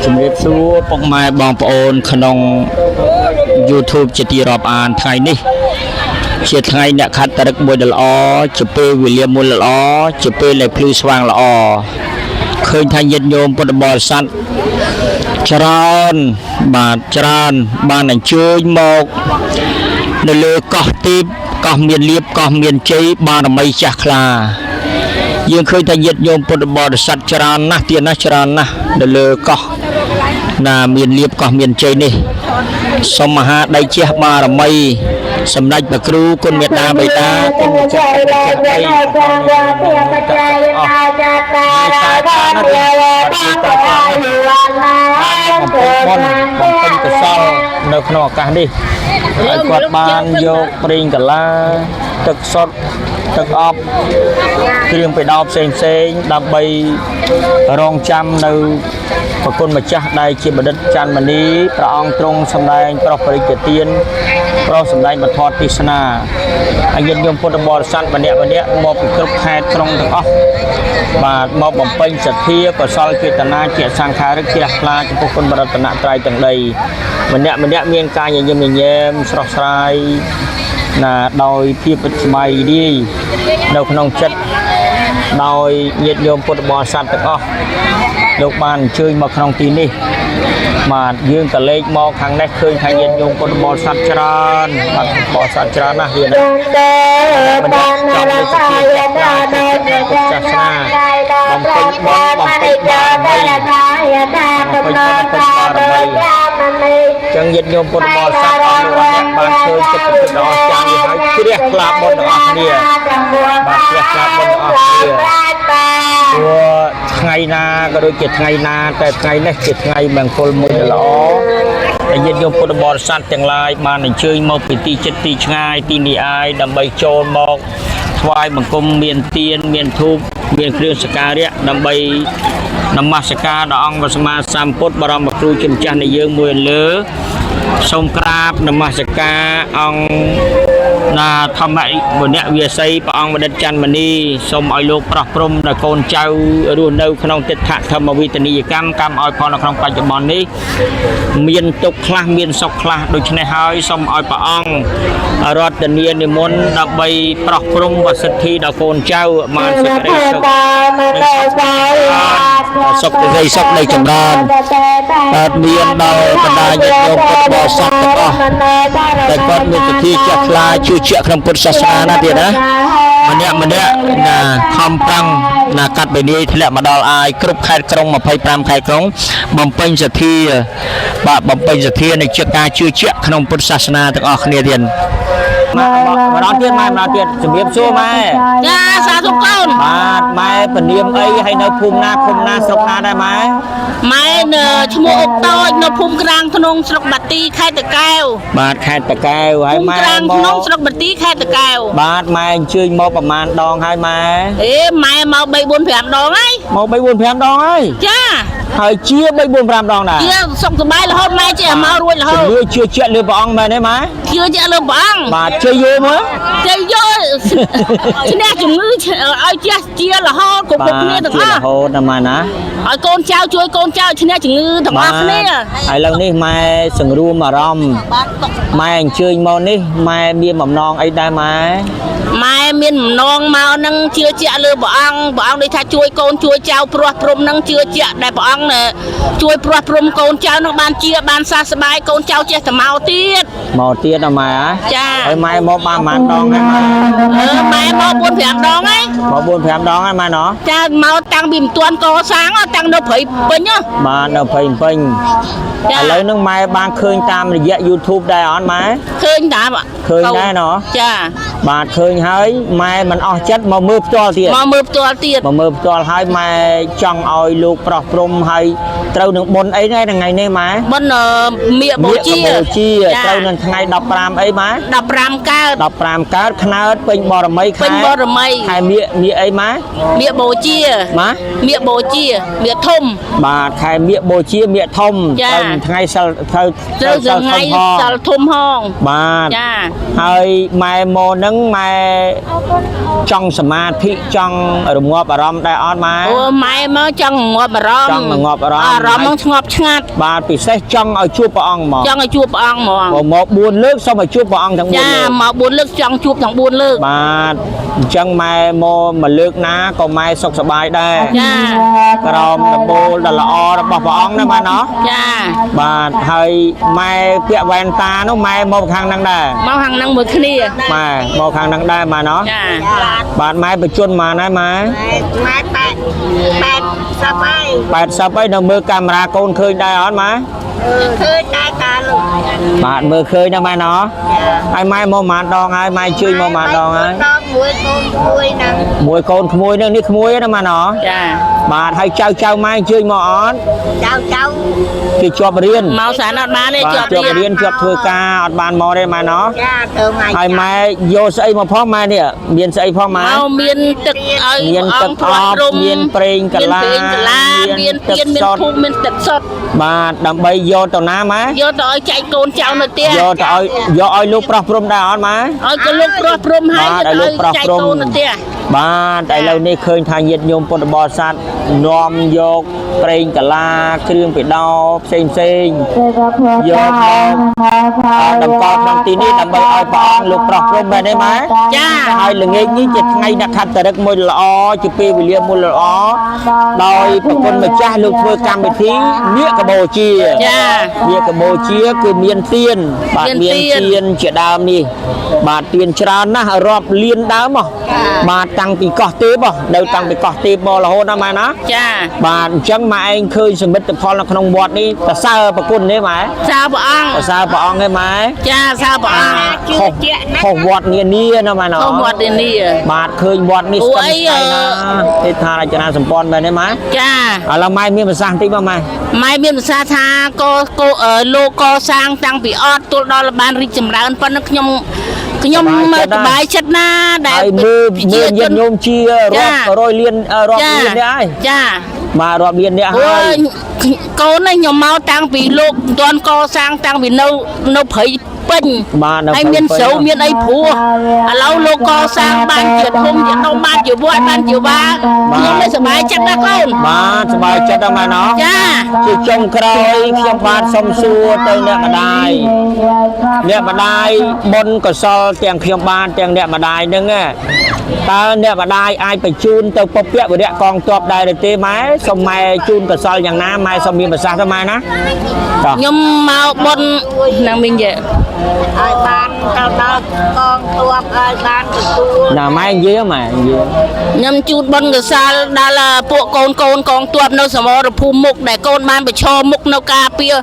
ជំរាបសួរពុកម៉ែបងប្អូនក្នុង YouTube ជាទីរាប់អានថ្ងៃនេះជាថ្ងៃអ្នកខត្តរិកមួយដ៏ល្អជាពេលវេលាមួយល្អជាពេលដែលភ្លឺស្វាងល្អឃើញថាញាតិញោមពុទ្ធបរិស័ទច្រើនបានអញ្ជើញមកនៅលើកោះទីបកោះមានលៀបកោះមានជ័យបារមីចាស់ខ្លាយើងឃើញថាញាតិញោមពុទ្ធបរិស័ទច្រើនណាស់ទៀតណាច្រើនណាស់នៅលើកោះណាមានលៀបកោះមានជ័យនេះសូមមហាដៃជះបារមីសម្ដេចព្រះគ្រូគុណមេត្តាបិតាគុណម្ចាស់ព្រះចាស់ដីអស់បំពេញកុសលនៅក្នុងឱកាសនេះហើយគាត់បានយកប្រេងកាឡាទឹកសុទ្ធទឹកអប់គ្រឿងបិដោផ្សេងដើម្បីរងចាំនៅប្រគុណម្ចាស់ដែលជាបណ្ឌិតច័ន្ទមនីព្រះអង្គទ្រង់សម្ដែងប្រោះបរិជ្ជទានប្រោះសម្ដែងបទទេសនាហើយញាតិញោមពុទ្ធបរិស័ទម្នាក់មកពីគ្រប់ខេត្តក្រុងទាំងអស់បាទមកបំពេញសទ្ធាកុសលចេតនាជាសង្ខារិកជ្រះថ្លាចំពោះគុណបរតនត្រ័យទាំងដីម្នាក់មានការញញឹមញញែមស្រស់ស្រាយណាដោយភាពស្មៃរាយនៅក្នុងចិត្តដោយញាតិញោមពុទ្ធបរិស័ទទាំងអស់លោកបានអញ្ជើញមកក្នុងទីនេះបាទយើងក៏លេខមកខាងនេះឃើញថាញាតិញោមពុទ្ធបរិស័ទច្រើនបាទបរិស័ទច្រើនណាស់វាណាបណ្ដាចំលើសទ្ធាសាសនាបំពេញបុណ្យបំពេញបារមីចឹងញាតិញោមពុទ្ធបរិស័ទអស់លោកអ្នកបានឃើញចិត្តពិតដ៏អស្ចារ្យនេះហើយជ្រះថ្លាបុណ្យទាំងអស់គ្នាបាទជ្រះថ្លាបុណ្យទាំងអស់គ្នាព្រោះថ្ងៃណាក៏ដូចជាថ្ងៃណាតែថ្ងៃនេះជាថ្ងៃមង្គលមួយដ៏ល្អដែលញាតិញោមពុទ្ធបរិស័ទទាំងឡាយបានអញ្ជើញមកពីទីចិត្តទីឆ្ងាយទីនេះអាយដើម្បីចូលមកថ្វាយបង្គំមានទៀនមានធូបមានគ្រឿងសក្ការៈដើម្បីនមស្ការដល់អង្គព្រះសម្មាសម្ពុទ្ធបរមគ្រូជាម្ចាស់នៃយើងមួយលើសូមក្រាបនមស្ការអង្គណាធម្មវណ្ណៈវាសីព្រះអង្គបណ្ឌិតច័ន្ទមនីសូមឲ្យលោកប្រោះព្រំដល់កូនចៅរស់នៅក្នុងទិដ្ឋធម្មវិទនីយកម្មឲ្យផលនៅក្នុងបច្ចុប្បន្ននេះមានទុក្ខខ្លះមានសុខខ្លះដូច្នេះហើយសូមឲ្យព្រះអង្គរតនានិមន្តដើម្បីប្រោះព្រំវសិទ្ធិដល់កូនចៅបានសេចក្តីសុខសុខនៃចម្រើនកើតមានដល់បណ្ដាញាតិញោមពុទ្ធបរិស័ទទាំងអស់តែគាត់មានសទ្ធាជ្រះថ្លាជឿជាក់ក្នុងពុទ្ធសាសនាណាទៀតណាម្នាក់ណាខំប្រឹងណាកាត់បេនីធ្លាក់មកដល់អាយគ្រប់ខេត្តក្រុង25ខេត្តក្រុងបំពេញសទ្ធាបាទបំពេញសទ្ធានៃជាការជឿជាក់ក្នុងពុទ្ធសាសនាទាំងអស់គ្នាទៀតម្ដងទៀតជំរាបសួរម៉ែចាសាធុកូនបាទម៉ែពនាមអីហើយនៅភូមិណាឃុំណាស្រុកណាដែរម៉ែនៅឈ្មោះអុកតូចនៅភូមិក្រាំងធ្នងស្រុកបាទីខេត្តតាកែវបាទខេត្តតាកែវហើយម៉ែក្រាំងធ្នងស្រុកបាទីខេត្តតាកែវបាទម៉ែអញ្ជើញមកប្រមាណដងហើយម៉ែម៉ែមក3 4 5ដងហើយមក3 4 5ដងហើយចាហើយជា3 4 5ដងដែរជាសុខសប្បាយរហូតម៉ែចេះមករួចរហូតជឿជាក់លើព្រះអង្គមែនទេម៉ែជឿជាក់លើព្រះអង្គបាទជ័យយល់មើលជ័យយល់ឈ្នះជំងឺឲ្យចេះជារហូតគ្រប់គ្នាទាំងអស់រហូតណាម៉ែណាឲ្យកូនចៅជួយកូនចៅឈ្នះជំងឺទាំងអស់គ្នាឥឡូវនេះម៉ែសង្រួមអារម្មណ៍ម៉ែអញ្ជើញមកនេះម៉ែមានបំណងអីដែរម៉ែមានបំណងមកនឹងជឿជាក់លើព្រះអង្គដូចថាជួយកូនជួយចៅព្រោះព្រំនឹងជឿជាក់ដែលព្រះអង្គជួយព្រោះព្រំកូនចៅនឹងបានជាបានសះស្បើយកូនចៅចេះតែមកទៀតណាម៉ែចាហើយម៉ែមកបានប៉ុន្មានដងហើយម៉ែមក4 5ដងហើយមក4 5ដងហើយម៉ែណោះចាមកតាំងពីមិនទាន់កសាងតាំងនៅព្រៃពេញបាទនៅព្រៃពេញឥឡូវនឹងម៉ែបានឃើញតាមរយៈ YouTube ដែរអត់ម៉ែឃើញតាមឃើញដែរណោះចាបាទឃើញហើយម៉ែមិនអស់ចិត្តមកមើលផ្ទាល់ទៀតហើយម៉ែចង់ឲ្យលោកប្រោះព្រំហើយត្រូវនឹងបុណ្យអីថ្ងៃនេះម៉ែបុណ្យមៀកបូជាត្រូវនឹង ថ្ងៃ15អីម៉ែ 15កើត 15កើតខ្នើតពេញបរមីខែ ពេញបរមី ខែមៀកអីម៉ែ មៀកបូជា ម៉ា មៀកបូជាមៀកធំ បាទខែមៀកបូជាមៀកធំ ចា ទៅថ្ងៃសិលត្រូវ ត្រូវ សិល ថ្ងៃ ធំផង សិលធំហង បាទ ចា ហើយម៉ែមកហ្នឹងម៉ែចង់សមាធិចង់រងាប់អារម្មណ៍ដែរអត់ម៉ែ អូម៉ែមកចង់ងាប់អារម្មណ៍ ចង់ងាប់អារម្មណ៍ អារម្មណ៍នឹងស្ងប់ឆ្ងាត់ បាទពិសេសចង់ឲ្យជួបព្រះអង្គហ្មង ចង់ឲ្យជួបព្រះអង្គហ្មង មក4លើកសូមឲ្យជួបព្រះអង្គទាំង4 ចា លើក មក4លើកចង់ជួបទាំង4លើក បាទអញ្ចឹងម៉ែមកមួយលើកណាក៏ម៉ែសុខសប្បាយដែរ ចា ក្រោមដំបូលដ៏ល្អរបស់ព្រះអង្គណាម៉ែណោះ ចា បាទហើយម៉ែពាក់វ៉ែនតានោះម៉ែមកខាងហ្នឹងដែរ មកខាងហ្នឹងមួយគ្នា ម៉ែមកខាងហ្នឹងដែរម៉ែណោះ ចា បាទម៉ែបញ្ជូនម៉ាណែម៉ែ ម៉ែ80ហើយ 80ហើយនៅមើលកាមេរ៉ាកូនឃើញដែរអត់ម៉ែ ឃើញដែរតាលោក បាទមើលឃើញណាម៉ែណោះហើយម៉ែមកម៉ានដងហើយម៉ែជឿញមកម៉ានដងហើយ ដងមួយកូនមួយហ្នឹង មួយកូនក្មួយនឹងនេះក្មួយណាម៉ែណោះ ចា បាទហើយចៅម៉ែជឿញមកអត់ ចៅ គេជាប់រៀន មកសានអត់បានទេ បាទ ជាប់ ជាប់ រៀ រៀ ន នជាប់ធ្វើការអត់បានមកទេម៉ែណោះ ចាទៅមក ហើយម៉ែយកស្អីមកផងម៉ែនេះមានស្អីផងម៉ែ មកមានទឹកឲ្យ មានទឹក ព្រះ អ អង្គ ប់មានប្រេងកាឡា មានប្រេងកាឡា មា មាន ន ទឹក ទៀនមាន សុទ្ធ ភូមិមានទឹកសុទ្ធ បាទដើម្បីយកទៅណាម៉ែ យកទៅឲ្យចែកកូនចៅនៅផ្ទះ យកទៅឲ្យលោកប្រោះព្រំដែរអត់ម៉ែ ឲ្យក៏លោកប្រោះព្រំហើយ បាទ ទៅ ឲ្យលោកប្រោះ ចែក ព្រំ កូននៅផ្ទះ បាទឥឡូវនេះឃើញថាញាតិញោមពុទ្ធបរិស័ទនាំយកប្រេងកាឡាគ្រឿងបិដោផ្សេងយកមកតម្កល់ក្នុងទីនេះដើម្បីឲ្យព្រះអង្គលោកប្រោះព្រំមែនទេម៉ែ ចា ហើយល្ងាចនេះជាថ្ងៃអ្នកខត្តរិកមួយល្អជាពេលវេលាមួយល្អដោយប្រគុណម្ចាស់លោកធ្វើកម្មវិធីនាគបូជា ចា នាគបូជាគឺមានទៀនបាទ មាន មាន ទៀន ទៀនជាដើមនេះបាទទៀនច្រើនណាស់រាប់លានដើមហ៎បាទតាំងពីកោះទេពហ៎នៅតាំងពីកោះទេពមករហូតណាម៉ែណា ចា បាទអញ្ចឹងម៉ែឯងឃើញសមិទ្ធផលនៅក្នុងវត្តនេះប្រសើរប្រគុណទេម៉ែ សាព្រះអង្គ ប្រសើរព្រះអង្គទេម៉ែ ចាសាព្រះអង្គ ខុសខុសវត្តនានាណាម៉ែណា ទៅវត្តនេះ បាទឃើញវត្តនេះស្ទឹងស្កៃណាទេថារចនាសម្ព័ន្ធមែនទេម៉ែ ចា ឥឡូវម៉ែមានប្រសាសន៍បន្តិចបងម៉ែ ម៉ែមានភាសាថាលោកកសាងតាំងពីអត់ទល់ដល់បានរីកចម្រើនប៉ុណ្ណឹងខ្ញុំសប្បាយចិត្តណាដែល ហើយមើលញាតិញោមជារាប់រយលានរាប់លាននេះហើយ ចា បាទរាប់លាននេះ អូ ហើយ យកូននេះខ្ញុំមកតាំងពីលោកមិនទាន់កសាងតាំងពីនៅព្រៃពេញ បាទនៅ ហើយមានស្រូវមានអីព្រោះឥឡូវលោកកសាងបានជាធំជាដុំបានជាវត្តបានជាវាខ្ញុំនេះសប្បាយចិត្តណាស់កូន បាទសប្បាយចិត្តដល់ម៉ែណោះ ចា ជាចុងក្រោយខ្ញុំបាទសូមសួរទៅអ្នកម្ដាយបុណ្យកុសលទាំងខ្ញុំបាទទាំងអ្នកម្ដាយហ្នឹងតើអ្នកម្ដាយអាចបញ្ជូនទៅពពកវរៈកងទ័ពដែរឬទេម៉ែសូមម៉ែជូនកុសលយ៉ាងណាម៉ែសូមមានប្រសាសន៍ទៅម៉ែណាតោះ ខ្ញុំមកបុណ្យនឹងវិញទេ ឲ្យបានទៅដល់កងទ័ពឲ្យបានទទួល ណាម៉ែនិយាយម៉ែនិយាយ ខ្ញុំជូនបុណ្យកុសលដល់ពួកកូនកងទ័ពនៅសមរភូមិមុខដែលកូនបានប្រឈមមុខនៅការពារ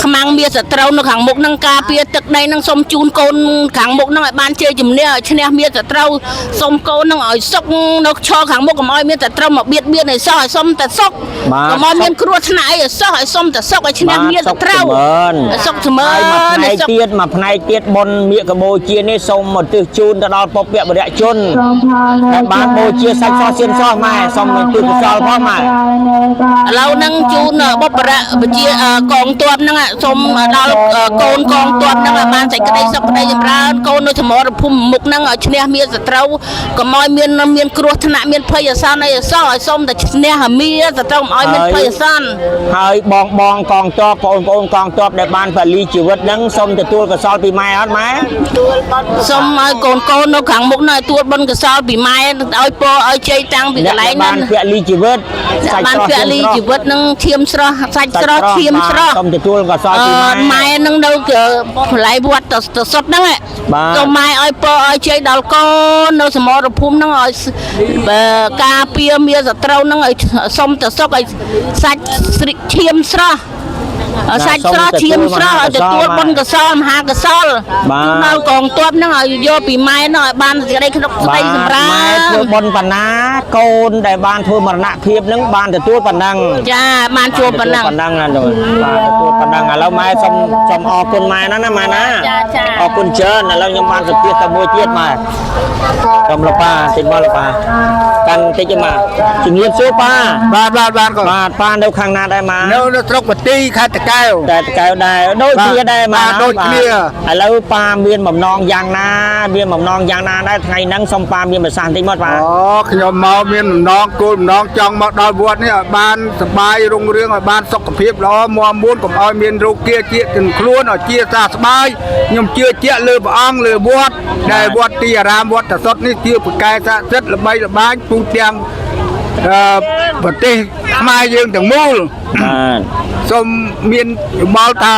ខ្មាំងមានសត្រូវនៅខាងមុខនឹងការពារទឹកដីនឹងសូមជូនកូនខាងមុខនឹងឲ្យបានជ័យជំនះឲ្យឈ្នះមានសត្រូវសូមកូននឹងឲ្យសុខនៅឈរខាងមុខកុំឲ្យមានសត្រូវមកបៀតបៀនឲ្យសោះឲ្យសុំតែសុខកុំឲ្យមានគ្រោះថ្នាក់អីឲ្យសោះឲ្យសុំតែសុខឲ្យឈ្នះមានសត្រូវ សុខចម្រើន ហើយមួយផ្នែកទៀតបុណ្យមាឃបូជានេះសូមមកទិសជូនទៅដល់ពពកវរៈជនដែលបានបូជាសាច់សោះសៀនសោះម៉ែសូមមកទិសកុសលផងម៉ែ ឥឡូវហ្នឹងជូនបុព្វរៈវិជាកងទ័ពហ្នឹងសូមដល់កូនកងទ័ពហ្នឹងឲ្យបានសេចក្តីសុខក្តីចម្រើនកូននៅសមរភូមិមុខហ្នឹងឲ្យឈ្នះមានសត្រូវកុំឲ្យមានគ្រោះថ្នាក់មានភ័យអាសន្នអីឲ្យសោះឲ្យសូមតែឈ្នះមានសត្រូវមិនឲ្យមានភ័យអាសន្ន ហើយបងកងទ័ពបងប្អូនកងទ័ពដែលបានពលីជីវិតហ្នឹងសូមទទួលកុសលពីម៉ែអត់ម៉ែ ទទួលបុណ្យ សូមឲ្យកូននៅខាងមុខហ្នឹងឲ្យទទួលបុណ្យកុសលពីម៉ែឲ្យពរឲ្យជ័យតាំងពីកន្លែង បា ហ្នឹង នពលីជីវិត បានពលីជីវិតហ្នឹងឈាមស្រស់សាច់ស្រស់ឈាមស្រស់ សូមទទួលកុសលពីម៉ែ ម៉ែនឹងនៅកន្លែងវត្តទៅសុទ្ធហ្នឹង បាទ សូមម៉ែឲ្យពរឲ្យជ័យដល់កូននៅសមរភូមិហ្នឹងឲ្យការពារមានសត្រូវហ្នឹងឲ្យសុំទៅសុខឲ្យសាច់ឈាមស្រស់ សាច់ស្រស់ឈាមស្រស់ឲ្យទទួលបុណ្យកសលមហាកសលនៅកងទ័ពហ្នឹងឲ្យយកពីម៉ែហ្នឹងឲ្យបានសេចក្តីក្នុងស្ដីសម្រាប់ម៉ែធ្វើបុណ្យបណ្ណាកូនដែលបានធ្វើមរណភាពហ្នឹងបានទទួលប៉ុណ្ណឹងចាបានជួបប៉ុណ្ណឹងប៉ុណ្ណឹងណាលោកបានទទួលប៉ុណ្ណឹងឥឡូវម៉ែសូមអរគុណម៉ែណាម៉ែណាអរគុណច្រើនឥឡូវខ្ញុំបានសភាតែមួយទៀតម៉ែសូមលោកប៉ាតិចមកលោកប៉ាកាន់តិចមកជំរាបសួរប៉ាបាទប៉ានៅខាងណាដែរម៉ានៅស្រុកបទីខេត្តតាកែវដែរដូចគ្នាដែរម៉ាដូចគ្នាឥឡូវប៉ាមានបំណងយ៉ាងណាដែរថ្ងៃហ្នឹងសូមប៉ាមានប្រសាសន៍តិចមកប៉ាខ្ញុំមកមានបំណងគោលបំណងចង់មកដល់វត្តនេះឲ្យបានសប្បាយរុងរឿងឲ្យបានសុខភាពល្អមាំមួនកុំឲ្យមានរោគគាជាតិទាំងខ្លួនឲ្យជាសះស្បើយខ្ញុំជឿជាក់លើព្រះអង្គលើវត្តដែលវត្តទីអារាមវត្តតសុតនេះជាប្រកែស័ក្តិសិទ្ធិល្បីល្បាញទូទាំងប្រទេសខ្មែរយើងទាំងមូលបាទសូមមានយោបល់ថា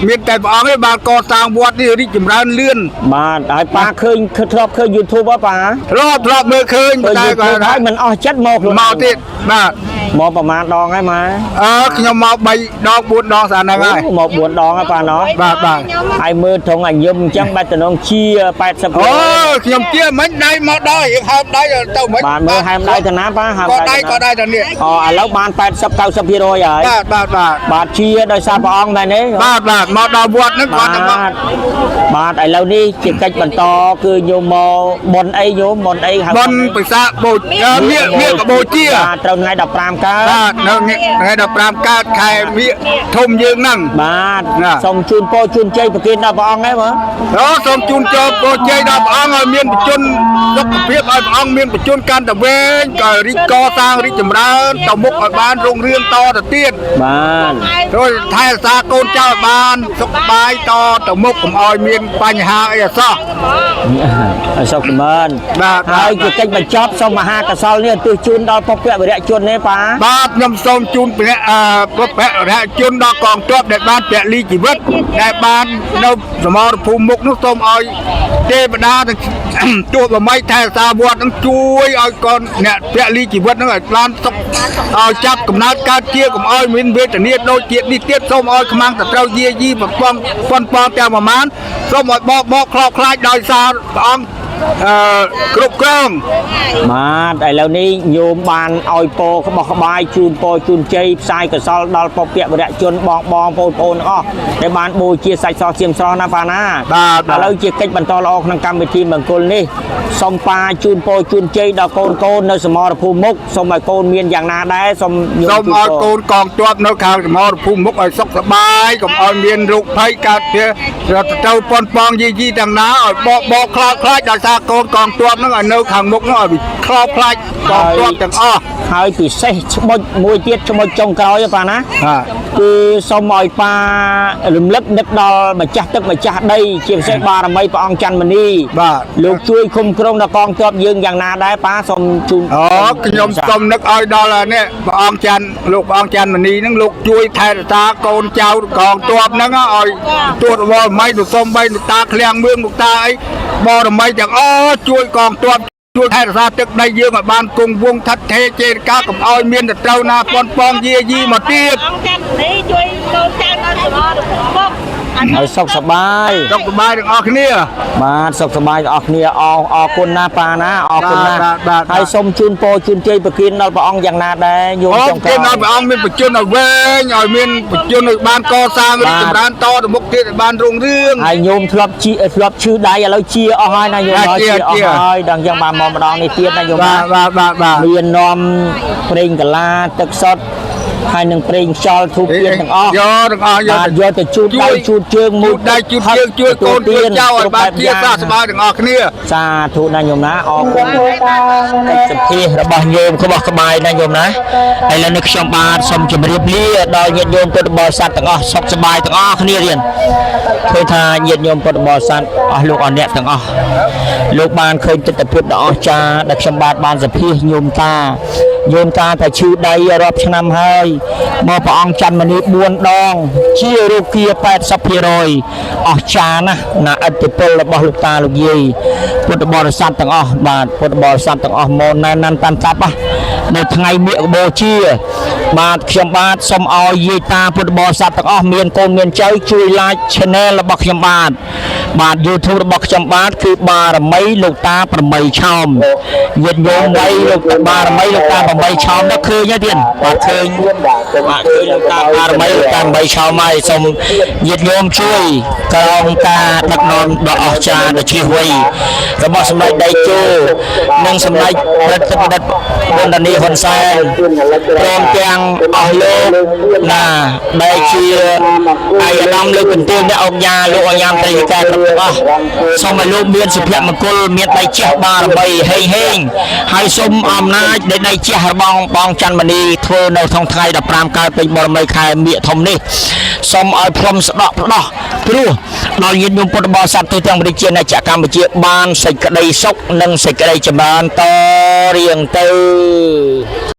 មានតែព្រះអង្គឯងបានកសាងវត្តនេះរីកចម្រើនលឿនបាទហើយប៉ាឃើញធ្លាប់ឃើញ YouTube ហ៎ប៉ាធ្លាប់មើលឃើញតែក៏ហើយមិនអស់ចិត្តមកទៀតបាទមកប្រហែលដងហើយម៉ែខ្ញុំមក3ដង4ដងស្អាតហ្នឹងហើយមក4ដងហើយប៉ាណោះបាទហើយមើលត្រង់អាយឹមអញ្ចឹងបែបតំណងជា80ខ្ញុំជាមិនដៃមកដល់រៀងហើមដៃទៅមិនបានមើលហើមដៃទៅណាប៉ាហើមដៃក៏ដៃទៅនេះឥឡូវបាន80-90%ហើយបាទជាដោយសារព្រះអង្គដែរនេះបាទមកដល់វត្តហ្នឹងគាត់ទៅមកបាទឥឡូវនេះជាកិច្ចបន្តគឺញោមមកបុណ្យអីញោមបុណ្យអីហៅបុណ្យពិសាបូជាមាកបូជាត្រូវថ្ងៃ15កើតបាទនៅថ្ងៃ15កើតខែមាកធំយើងហ្នឹងបាទសូមជូនពរជូនជ័យប្រគេនដល់ព្រះអង្គហ្នឹងមើលសូមជូនពរជ័យដល់ព្រះអង្គឲ្យមានបជនសុខភាពឲ្យព្រះអង្គមានបជនកាន់តែវែងក៏រីកកសាងរីកចម្រើនទៅមុខឲ្យបានរុងរឿងតទៅទៀតបាទrồi thay ra con cháu ban sốc bái to từ mục cũng oi miên bánh hà ấy sao សុខចម្រើនហើយជាកិច្ចបញ្ចប់សូមមហាកសលនេះទស្សជូនដល់ពុព្វវរៈជននេះប៉ាបាទខ្ញុំសូមជូនពុព្វវរៈជនដល់កងទ័ពដែលបានពលីជីវិតដែលបាននៅសមរភូមិមុខនោះសូមឲ្យទេវតាទោះបីថែរក្សាវត្តនឹងជួយឲ្យកូនអ្នកពលីជីវិតនឹងឲ្យបានសុខឲ្យចាប់កំណើតកើតជាកុំឲ្យមានវេទនាដូចជាតិនេះទៀតសូមឲ្យខ្មាំងទៅត្រូវយាយីប្រព័ន្ធប៉ុនប៉ងទាំងប្រមាណសូមឲ្យបកខ្លោចខ្លាចដោយសារព្រះអង្គគ្រប់គ្រងបាទឥឡូវនេះញោមបានឲ្យពរក្បោះក្បាយជូនពរជូនជ័យផ្សាយកសលដល់ពុព្វវរៈជនបងប្អូនទាំងអស់ដែលបានបូជាសាច់សសៀមស្រស់ណាប៉ាណាឥឡូវជាកិច្ចបន្តល្អក្នុងកម្មវិធីមង្គលនេះសូមប៉ាជូនពរជូនជ័យដល់កូននៅសមរភូមិមុខសូមឲ្យកូនមានយ៉ាងណាដែរសូមឲ្យកូនកងទ័ពនៅខាងសមរភូមិមុខឲ្យសុខសប្បាយកុំឲ្យមានរោគភ័យកើតជាទៅប៉ុនប៉ងយីទាំងណាឲ្យបកខ្លោចខ្លាចដោយសារកូនកងទ័ពហ្នឹងឲ្យនៅខាងមុខហ្នឹងឲ្យខ្លោចខ្លាចកងទ័ពទាំងអស់ហើយពិសេសឈ្មោះមួយទៀតឈ្មោះចុងក្រោយប៉ាណាគឺសូមឲ្យប៉ារំលឹកនឹកដល់ម្ចាស់ទឹកម្ចាស់ដីជាពិសេសបារមីព្រះអង្គច័ន្ទមនីបាទលោកជួយគុំគ្រងដល់កងទ័ពយើងយ៉ាងណាដែរប៉ាសូមជូនខ្ញុំសូមនឹកឲ្យដល់នេះព្រះអង្គច័ន្ទលោកព្រះអង្គច័ន្ទមនីហ្នឹងលោកជួយថែរក្សាកូនចៅកងទ័ពហ្នឹងឲ្យទួតវល់មិនទៅសូមបីលោកតាឃ្លាំងមឿងលោកតាអីបរមីទាំងអស់ជួយកងទ័ពជួយថែរក្សាទឹកដីយើងឲ្យបានគង់វង្សថិតថេរចេរកាកុំឲ្យមានទៅត្រូវណាប៉ុនប៉ងយាយីមកទៀតអង្គច័ន្ទនេះជួយកូនចៅនៅសមរភូមិមុខឲ្យសុខសប្បាយទាំងអស់គ្នាបាទសុខសប្បាយទាំងអស់គ្នាអរគុណណាប៉ាណាអរគុណណាហើយសូមជូនពរជូនជ័យប្រគិនដល់ព្រះអង្គយ៉ាងណាដែរយោមចុងក្រោយដល់ព្រះអង្គមានបច្ចុប្បន្នឲ្យវែងឲ្យមានបច្ចុប្បន្នឲ្យបានកសាងរីកចម្រើនតទៅមុខទៀតឲ្យបានរុងរឿងហើយញោមធ្លាប់ឈឺដៃឥឡូវជាអស់ហើយណាយោមជាអស់ហើយដល់យ៉ាងបានមកម្ដងនេះទៀតណាយោមបាទមាននាំប្រេងកាឡាទឹកសុទ្ធហើយនឹងប្រេងខ្យល់ធូបទៀនទាំងអស់យកទៅជូតដៃជូតជើងមូតដៃជូតជើងជួយកូនជួយចៅឲ្យបានជាសះស្បើយទាំងអស់គ្នាសាធុណាញោមណាអរគុណកិច្ចសភារបស់ញោមក្បោះក្បាយណាញោមណាឥឡូវនេះខ្ញុំបាទសូមជម្រាបលាដល់ញាតិញោមពុទ្ធបរិស័ទទាំងអស់សុខសប្បាយទាំងអស់គ្នារៀនឃើញថាញាតិញោមពុទ្ធបរិស័ទអស់លោកអអ្នកទាំងអស់លោកបានឃើញទស្សនវិជ្ជាដ៏អស្ចារ្យដែលខ្ញុំបាទបានសភាញោមតាតែឈឺដៃរាប់ឆ្នាំហើយមកព្រះអង្គច័ន្ទមនី4ដងជារោគា 80% អស្ចារ្យណាស់ណាឥទ្ធិពលរបស់លោកតាលោកយាយព្រ ពុទ្ធបរិស័ទទាំងអស់បាទពុទ្ធបរិស័ទទាំងអស់មកណែនតាមចាប់នៅថ្ងៃមគ្គបូជាបាទខ្ញុំបាទសូមឲ្យយាយតាពុទ្ធបរិស័ទទាំងអស់មានកូនមានចៅជួយ like channel របស់ខ្ញុំបាទ YouTube របស់ខ្ញុំបាទគឺបារមីលោកតាប្រមីឆោមញាតិញោមដៃលោកតាបារមីលោកតាប្រមីឆោមនោះឃើញហើយទៀតបាទឃើញលោកតាបារមីលោកតាប្រមីឆោមហើយសូមញាតិញោមជួយក្រោមការដឹកនាំដ៏អស្ចារ្យដ៏ឈ្លាសវៃរបស់សម្ដេចដេជោនិងសម្ដេចរដ្ឋបတ်បណ្ឌនីហ៊ុនសែនព្រមទាំងអស់លោកណាដែលជាអាយដាមលើកបន្ទូលអ្នកអង្គការលោកអញ្ញាមត្រីការគ្រប់អស់សូមឲ្យលោកមានសុភមង្គលមានដៃជះបារមីហេងហើយសូមអំណាចនៃដៃជះរបស់បងច័ន្ទមនីធ្វើនៅក្នុងថ្ងៃ15កើតពេញបរមីខែមិញធំនេះសូមឲ្យព្រមស្ដកផ្ដោះព្រោះដល់ញាតិញោមពុទ្ធបរិស័ទទូទាំងប្រទេសជាតិអ្នកកម្ពុជាបានសេចក្តីសុខនិងសេចក្តីចម្រើនតរៀងទៅ